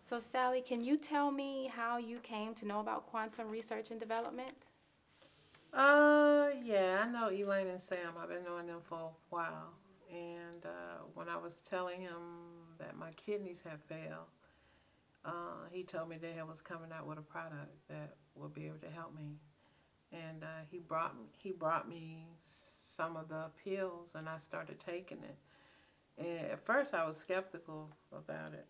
So, Sally, can you tell me how you came to know about quantum research and development? Yeah, I know Elaine and Sam. I've been knowing them for a while. And when I was telling him that my kidneys had failed, he told me they was coming out with a product that would be able to help me. And he brought me some of the pills, and I started taking it. And at first, I was skeptical about it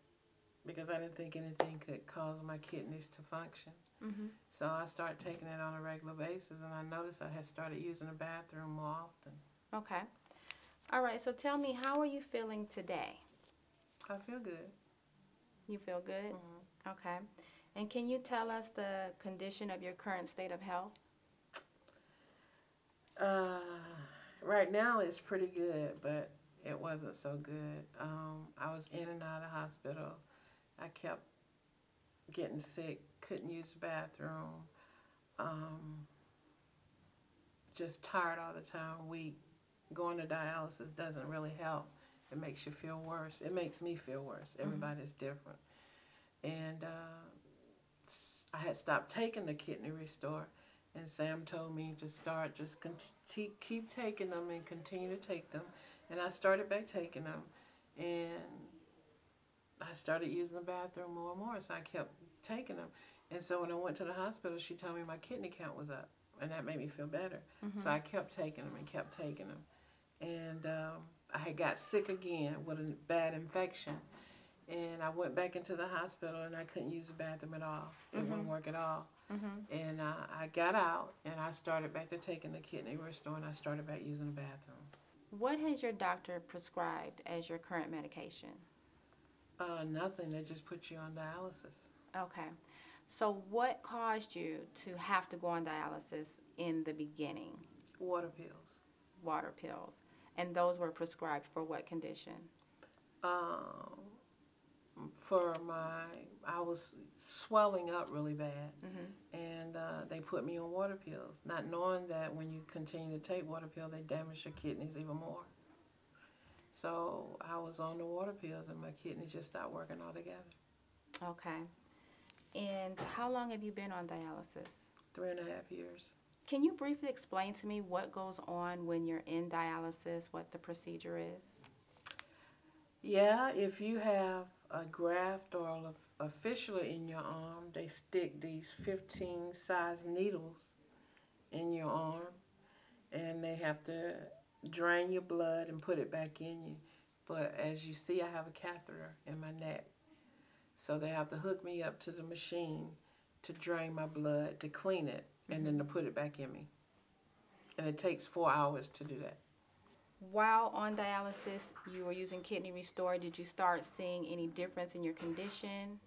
because I didn't think anything could cause my kidneys to function. Mm-hmm. So I started taking it on a regular basis, and I noticed I had started using the bathroom more often. Okay. All right. So, tell me, how are you feeling today? I feel good. You feel good? Hmm. Okay. And can you tell us the condition of your current state of health? Uh, right now it's pretty good, but it wasn't so good. I was in and out of the hospital. I kept getting sick, couldn't use the bathroom. Um, just tired all the time, weak. Going to dialysis doesn't really help. It makes you feel worse. It makes me feel worse. Mm-hmm. Everybody's different. And I had stopped taking the kidney restore, and Sam told me to start just keep taking them and continue to take them. And I started back taking them, and I started using the bathroom more and more, so I kept taking them. And so when I went to the hospital, she told me my kidney count was up, and that made me feel better. So Mm-hmm. I kept taking them and kept taking them. And I had got sick again with a bad infection, and I went back into the hospital, and I couldn't use the bathroom at all. It Mm-hmm. wouldn't work at all. Mm-hmm. And I got out, and I started back to taking the kidney restore, and I started back using the bathroom. What has your doctor prescribed as your current medication? Nothing. They just put you on dialysis. Okay. So, what caused you to have to go on dialysis in the beginning? Water pills. Water pills. And those were prescribed for what condition? Um, for I was swelling up really bad, Mm-hmm. and they put me on water pills, not knowing that when you continue to take water pills, they damage your kidneys even more. So I was on the water pills, and my kidneys just stopped working altogether. Okay. And how long have you been on dialysis? 3.5 years. Can you briefly explain to me what goes on when you're in dialysis, what the procedure is? Yeah, if you have a graft or a fissure in your arm, they stick these 15 size needles in your arm, and they have to drain your blood and put it back in you. But as you see, I have a catheter in my neck. So they have to hook me up to the machine to drain my blood, to clean it, and Mm-hmm. then to put it back in me. And it takes 4 hours to do that. While on dialysis, you were using Kidney Restore. Did you start seeing any difference in your condition?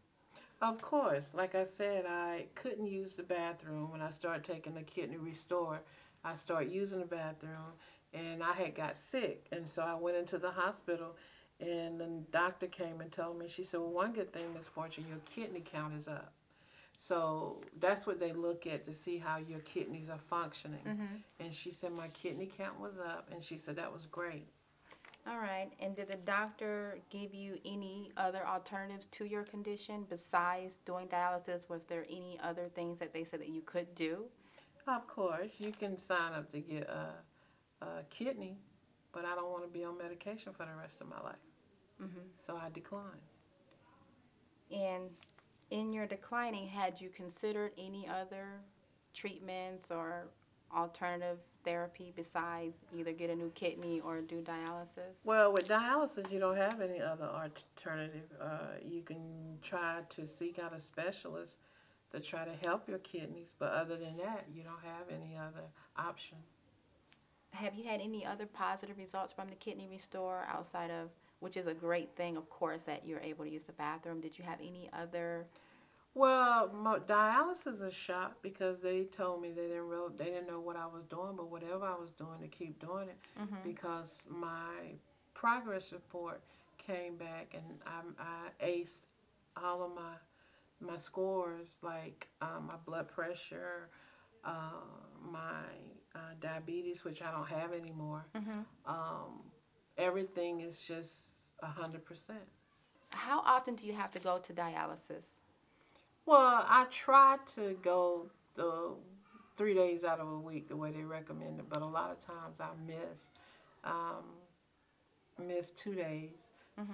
Of course, like I said, I couldn't use the bathroom when I started taking the kidney restore. I started using the bathroom, and I had got sick, and so I went into the hospital, and the doctor came and told me. She said, "Well, one good thing, Miss Fortune, your kidney count is up." So that's what they look at to see how your kidneys are functioning. Mm-hmm. And she said my kidney count was up, and she said that was great. All right. And did the doctor give you any other alternatives to your condition besides doing dialysis? Was there any other things that they said that you could do? Of course, you can sign up to get a kidney, but I don't want to be on medication for the rest of my life. Mm-hmm. So I declined. And in your declining, had you considered any other treatments or alternative therapy besides either get a new kidney or do dialysis? Well, with dialysis, you don't have any other alternative. You can try to seek out a specialist to try to help your kidneys, but other than that, you don't have any other option. Have you had any other positive results from the kidney restore outside of, which is a great thing, of course, that you're able to use the bathroom? Did you have any other? Well, dialysis is a shock because they told me they didn't know what I was doing, but whatever I was doing to keep doing it, Mm-hmm. because my progress report came back, and I aced all of my scores, like my blood pressure, uh, my diabetes, which I don't have anymore. Mm-hmm. Um, everything is just 100%. How often do you have to go to dialysis? Well, I try to go the 3 days out of a week the way they recommend it, but a lot of times I miss 2 days. Hmm.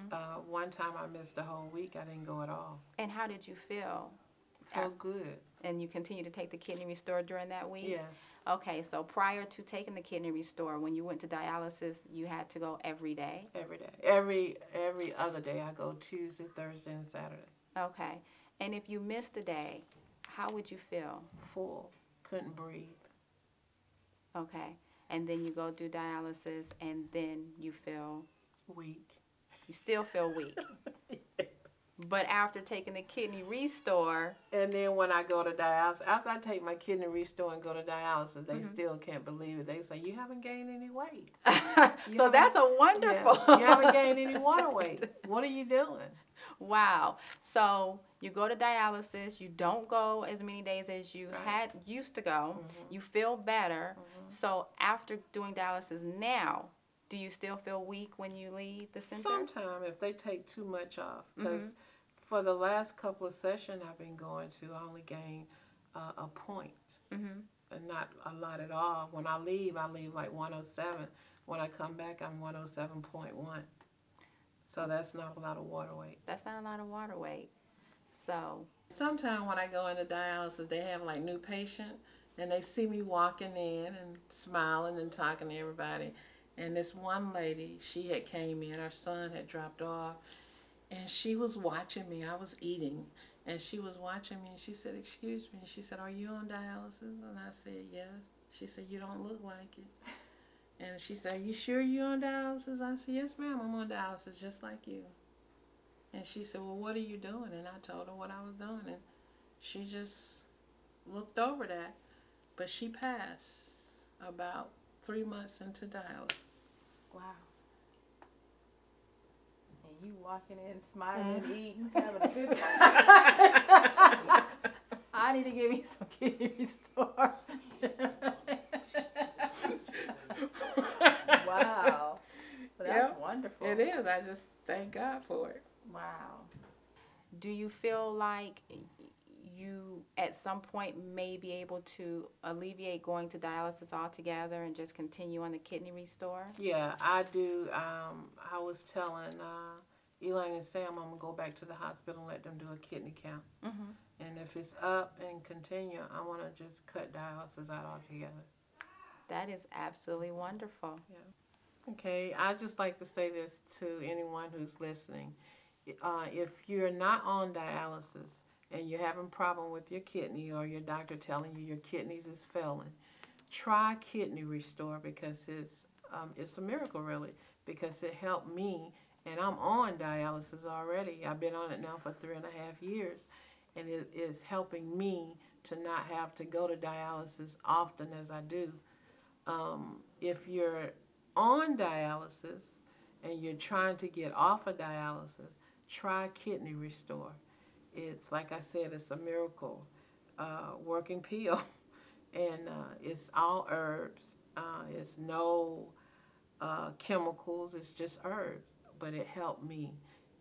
One time I missed the whole week. I didn't go at all. And how did you feel? Felt good. And you continue to take the kidney restore during that week? Yes. Okay, so prior to taking the kidney restore, when you went to dialysis, you had to go every day? Every day. Every other day I go Tuesday, Thursday, and Saturday. Okay. And if you missed a day, how would you feel? Full. Couldn't breathe. Okay. And then you go do dialysis, and then you feel, Weak. you still feel weak. But after taking the kidney restore, And then when I go to dialysis, after I take my kidney restore and go to dialysis, they Mhm. still can't believe it. They say, you haven't gained any weight. so that's a wonderful. Yeah, you haven't gained any water weight. What are you doing? Wow. So you go to dialysis, you don't go as many days as you Right. had used to go. Mhm. You feel better. Mhm. So after doing dialysis now, do you still feel weak when you leave the center? Sometime if they take too much off, because Mhm. for the last couple of sessions I've been going to, I only gain a point. Mhm. And not a lot at all. When I leave like 107. When I come back, I'm 107.1. So that's not a lot of water weight. That's not a lot of water weight. So, Sometimes when I go into dialysis, they have like new patient, and they see me walking in and smiling and talking to everybody. And this one lady, she had came in, her son had dropped off, and she was watching me. I was eating, and she was watching me, and she said, "Excuse me." She said, "Are you on dialysis?" And I said, "Yes." She said, "You don't look like it." And she said, "Are you sure you're on dialysis?" I said, "Yes, ma'am, I'm on dialysis just like you." And she said, "Well, what are you doing?" And I told her what I was doing, and she just looked over that. But she passed about 3 months into dialysis. wow. And you walking in, smiling, eating, having a good time. I need to give me some kidney restore. Wow. Well, that's Yep, wonderful. it is. I just thank God for it. Wow. Do you feel like you at some point may be able to alleviate going to dialysis altogether and just continue on the kidney restore? Yeah, I do. I was telling Elaine and Sam I'm going to go back to the hospital and let them do a kidney count. Mm-hmm. And if it's up and continue, I want to just cut dialysis out altogether. That is absolutely wonderful. Yeah. Okay, I just like to say this to anyone who's listening. If you're not on dialysis and you're having problem with your kidney, or your doctor telling you your kidneys is failing, try Kidney Restore, because it's a miracle, really, because it helped me, and I'm on dialysis already. I've been on it now for 3.5 years, and it is helping me to not have to go to dialysis often as I do. If you're on dialysis and you're trying to get off of dialysis, try Kidney Restore. It's, like I said, it's a miracle working pill, and it's all herbs. It's no chemicals. It's just herbs, but it helped me.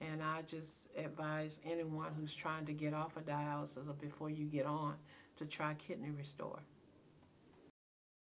And I just advise anyone who's trying to get off of dialysis or before you get on to try Kidney Restore.